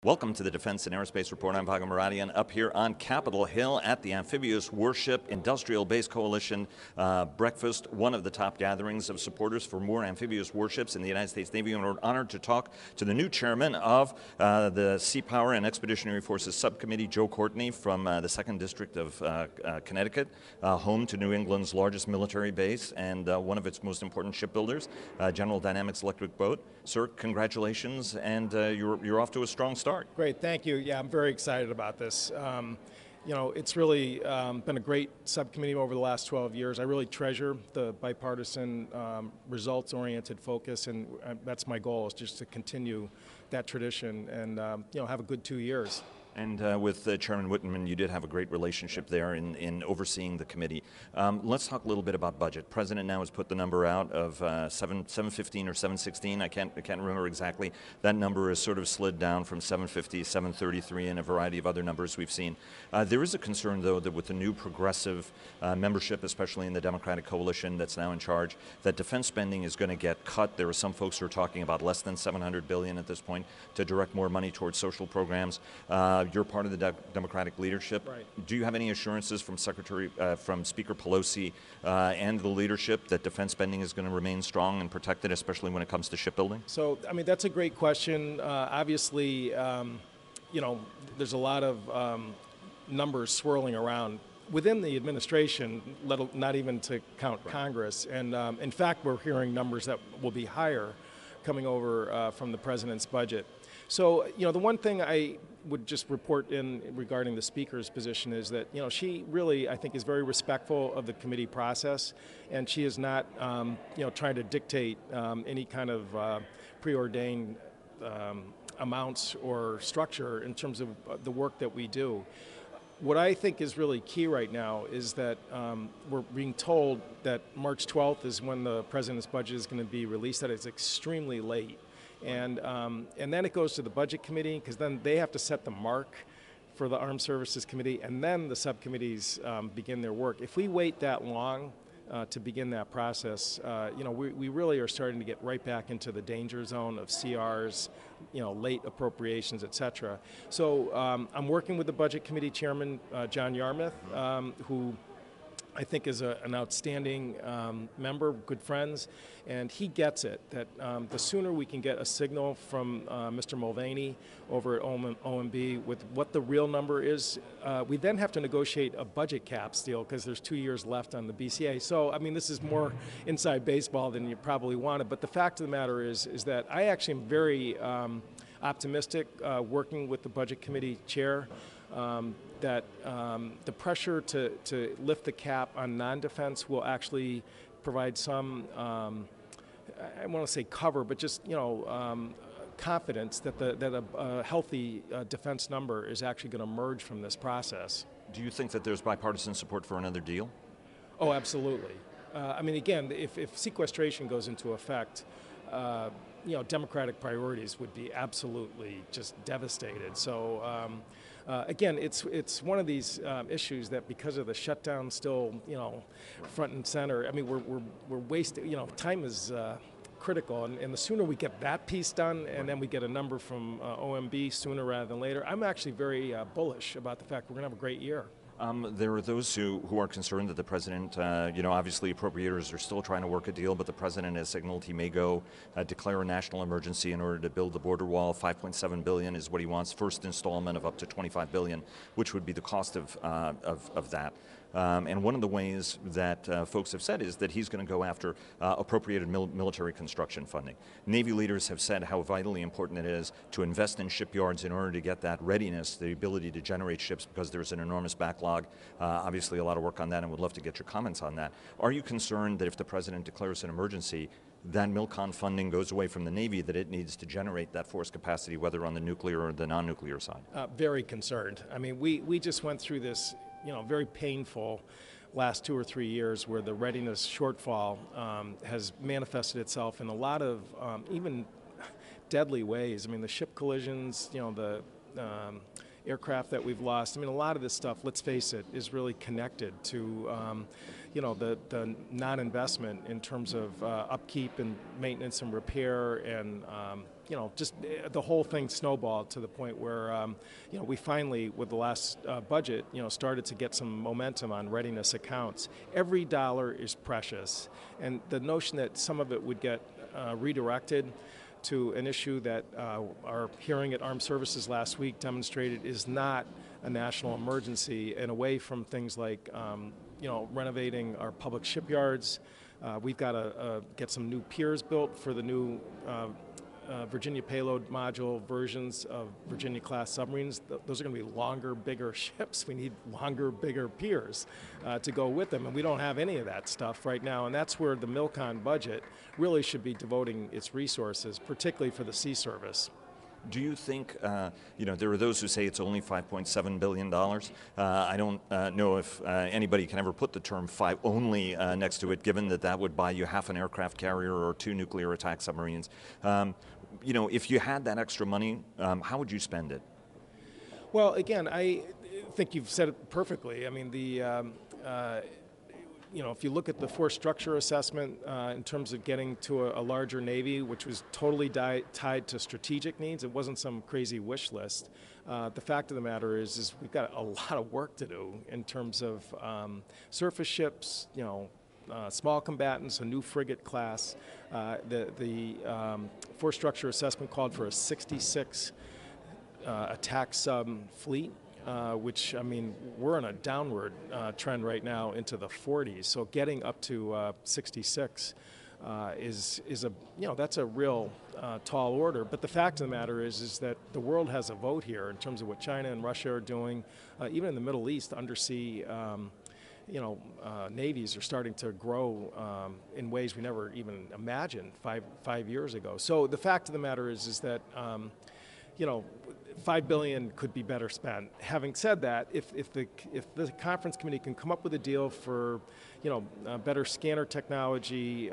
Welcome to the Defense and Aerospace Report. I'm Vago Muradian, up here on Capitol Hill at the Amphibious Warship Industrial Base Coalition breakfast, one of the top gatherings of supporters for more amphibious warships in the United States Navy. And we're honored to talk to the new chairman of the Seapower and Expeditionary Forces Subcommittee, Joe Courtney, from the 2nd District of Connecticut, home to New England's largest military base and one of its most important shipbuilders, General Dynamics Electric Boat. Sir, congratulations, and you're off to a strong start. Great, thank you. Yeah, I'm very excited about this. You know, it's really been a great subcommittee over the last 12 years. I really treasure the bipartisan, results-oriented focus, and that's my goal, is just to continue that tradition and you know, have a good 2 years. And with Chairman Whitman, you did have a great relationship there in overseeing the committee. Let's talk a little bit about budget. President now has put the number out of 715 or 716. I can't remember exactly. That number has sort of slid down from 750, 733, and a variety of other numbers we've seen. There is a concern, though, that with the new progressive membership, especially in the Democratic coalition that's now in charge, that defense spending is going to get cut. There are some folks who are talking about less than $700 billion at this point to direct more money towards social programs. You're part of the Democratic leadership. Right. Do you have any assurances from from Speaker Pelosi and the leadership that defense spending is going to remain strong and protected, especially when it comes to shipbuilding? So, I mean, that's a great question. Obviously, you know, there's a lot of numbers swirling around within the administration, not even to count Congress. And in fact, we're hearing numbers that will be higher coming over from the president's budget. So, you know, the one thing I would just report in regarding the Speaker's position is that, you know, she really, I think, is very respectful of the committee process, and she is not, you know, trying to dictate any kind of preordained amounts or structure in terms of the work that we do. What I think is really key right now is that we're being told that March 12th is when the President's budget is going to be released. That is extremely late. And then it goes to the Budget Committee, because then they have to set the mark for the Armed Services Committee, and then the subcommittees begin their work. If we wait that long to begin that process, you know, we really are starting to get right back into the danger zone of CRs, you know, late appropriations, et cetera. So I'm working with the Budget Committee Chairman, John Yarmouth, who I think is an outstanding member, good friends, and he gets it, that the sooner we can get a signal from Mr. Mulvaney over at OMB with what the real number is, we then have to negotiate a budget caps deal, because there's 2 years left on the BCA. So, I mean, this is more inside baseball than you probably wanted, but the fact of the matter is that I actually am very optimistic working with the Budget Committee Chair, that the pressure to lift the cap on non-defense will actually provide some, I want to say cover, but just, you know, confidence that a healthy defense number is actually going to emerge from this process. Do you think that there's bipartisan support for another deal? Oh, absolutely. I mean, again, if sequestration goes into effect, you know, Democratic priorities would be absolutely just devastated. So, again, it's one of these issues that, because of the shutdown still, you know, front and center. I mean, we're wasting. You know, time is critical, and the sooner we get that piece done, and then we get a number from OMB sooner rather than later. I'm actually very bullish about the fact we're going to have a great year. There are those who are concerned that the president, you know, obviously appropriators are still trying to work a deal, but the president has signaled he may go declare a national emergency in order to build the border wall. $5.7 billion is what he wants, first installment of up to $25 billion, which would be the cost of that. And one of the ways that folks have said is that he's going to go after appropriated military construction funding. Navy leaders have said how vitally important it is to invest in shipyards in order to get that readiness, the ability to generate ships, because there's an enormous backlog. Obviously a lot of work on that, and would love to get your comments on that. Are you concerned that if the president declares an emergency, that MILCON funding goes away from the Navy, that it needs to generate that force capacity, whether on the nuclear or the non-nuclear side? Very concerned. I mean, we just went through this, you know, very painful last 2 or 3 years, where the readiness shortfall has manifested itself in a lot of even deadly ways. I mean, the ship collisions, you know, the aircraft that we've lost. I mean, a lot of this stuff, let's face it, is really connected to, you know, the non-investment in terms of upkeep and maintenance and repair and just the whole thing snowballed to the point where, we finally, with the last budget, started to get some momentum on readiness accounts. Every dollar is precious, and the notion that some of it would get redirected to an issue that our hearing at Armed Services last week demonstrated is not a national emergency, and away from things like renovating our public shipyards. We've got to get some new piers built for the new Virginia payload module versions of Virginia-class submarines. Those are going to be longer, bigger ships. We need longer, bigger piers to go with them, and we don't have any of that stuff right now, and that's where the MILCON budget really should be devoting its resources, particularly for the sea service. Do you think, there are those who say it's only $5.7 billion. I don't know if anybody can ever put the term only next to it, given that that would buy you half an aircraft carrier or 2 nuclear attack submarines. If you had that extra money, how would you spend it? Well, again, I think you've said it perfectly. I mean, if you look at the force structure assessment in terms of getting to a larger Navy, which was totally tied to strategic needs, it wasn't some crazy wish list. The fact of the matter is we've got a lot of work to do in terms of surface ships, small combatants, a new frigate class. The force structure assessment called for a 66 attack sub fleet. Which, I mean, we're on a downward trend right now into the 40s. So getting up to 66 is that's a real tall order. But the fact of the matter is that the world has a vote here in terms of what China and Russia are doing. Even in the Middle East, undersea navies are starting to grow in ways we never even imagined five years ago. So the fact of the matter is that $5 billion could be better spent. Having said that, if the conference committee can come up with a deal for better scanner technology,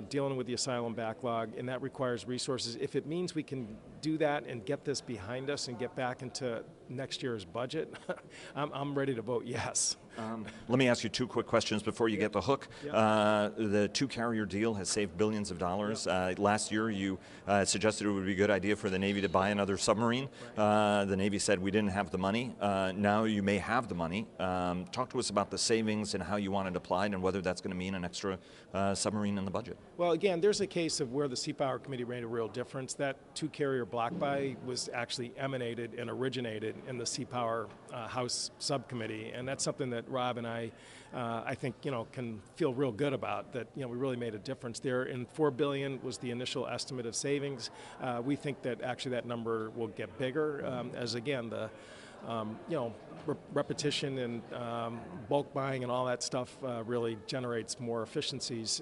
dealing with the asylum backlog, and that requires resources, if it means we can do that and get this behind us and get back into next year's budget, I'm ready to vote yes. Let me ask you 2 quick questions before you get the hook. Yeah. The 2-carrier deal has saved billions of dollars. Yeah. Last year you suggested it would be a good idea for the Navy to buy another submarine. Right. The Navy said we didn't have the money. Now you may have the money. Talk to us about the savings and how you want it applied and whether that's going to mean an extra submarine in the budget. Well, again, there's a case of where the Seapower Committee made a real difference. That 2-carrier block buy was actually emanated and originated in the Seapower House Subcommittee, and that's something that Rob and I think can feel real good about, that we really made a difference there. And $4 billion was the initial estimate of savings. We think that actually that number will get bigger as again the repetition and bulk buying and all that stuff really generates more efficiencies.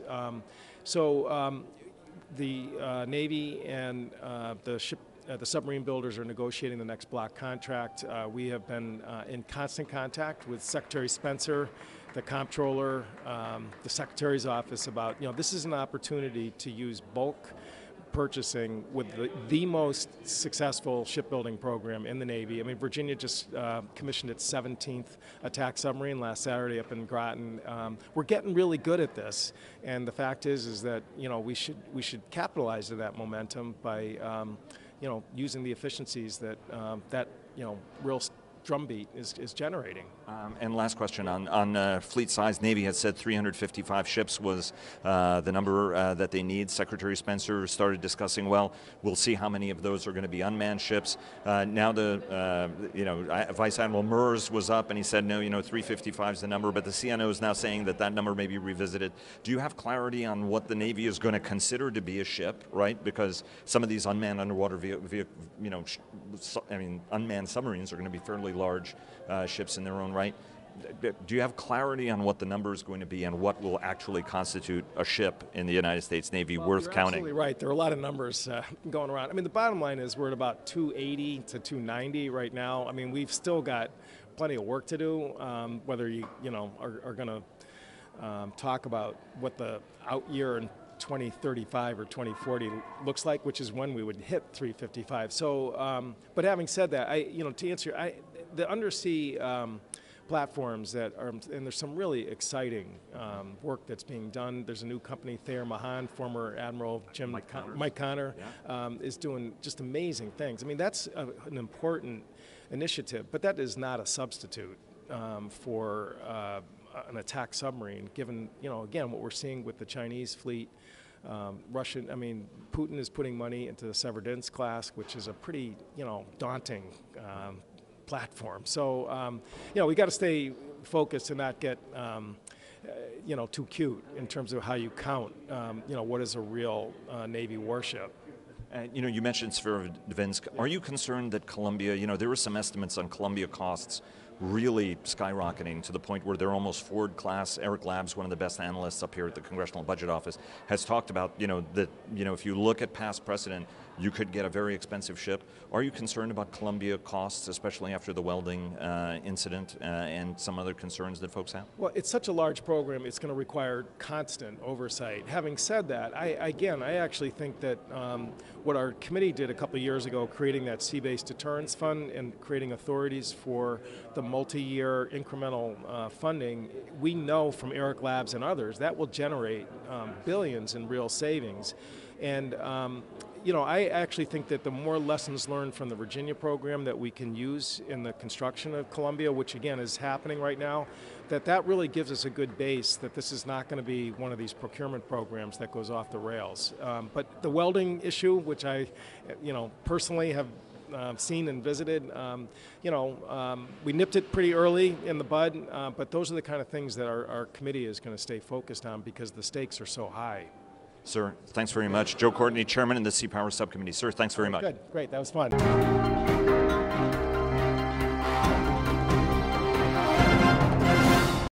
The Navy and the submarine builders are negotiating the next block contract. We have been in constant contact with Secretary Spencer, the comptroller, the Secretary's office about, this is an opportunity to use bulk purchasing with the most successful shipbuilding program in the Navy. I mean, Virginia just commissioned its 17th attack submarine last Saturday up in Groton. We're getting really good at this, and the fact is that we should capitalize on that momentum by using the efficiencies that real drumbeat is generating. And last question on fleet size. Navy has said 355 ships was the number that they need. Secretary Spencer started discussing, well, we'll see how many of those are going to be unmanned ships. Now Vice Admiral Murs was up and he said, no, 355 is the number, but the CNO is now saying that number may be revisited. Do you have clarity on what the Navy is going to consider to be a ship, right? Because some of these unmanned underwater unmanned submarines are going to be fairly large ships in their own right. Do you have clarity on what the number is going to be and what will actually constitute a ship in the United States Navy worth counting? Absolutely right. There are a lot of numbers going around. I mean, the bottom line is we're at about 280 to 290 right now. I mean, we've still got plenty of work to do. Whether you are going to talk about what the out year in 2035 or 2040 looks like, which is when we would hit 355. So, but having said that, to answer, the undersea platforms that are, and there's some really exciting work that's being done. There's a new company, Thayer Mahan, former Admiral Mike Connor, is doing just amazing things. I mean, that's an important initiative, but that is not a substitute for an attack submarine, given, again, what we're seeing with the Chinese fleet. Putin is putting money into the Severodvinsk class, which is a pretty, daunting platform. So, we got to stay focused and not get, too cute in terms of how you count, what is a real Navy warship. You mentioned Severodvinsk. Are you concerned that Columbia, there were some estimates on Columbia costs really skyrocketing to the point where they're almost Ford class. Eric Labs, one of the best analysts up here at the Congressional Budget Office, has talked about, that, if you look at past precedent, you could get a very expensive ship. Are you concerned about Columbia costs, especially after the welding incident and some other concerns that folks have? Well, it's such a large program, it's going to require constant oversight. Having said that, I actually think that what our committee did a couple of years ago, creating that Sea-Based Deterrence Fund and creating authorities for the multi-year incremental funding, we know from Eric Labs and others that will generate billions in real savings. And I actually think that the more lessons learned from the Virginia program that we can use in the construction of Columbia, which again is happening right now, that really gives us a good base that this is not going to be one of these procurement programs that goes off the rails. But the welding issue, which I, personally have seen and visited, we nipped it pretty early in the bud, but those are the kind of things that our committee is going to stay focused on because the stakes are so high. Sir, thanks very much. Joe Courtney, Chairman of the Seapower Subcommittee. Sir, thanks very much. Good, great, that was fun.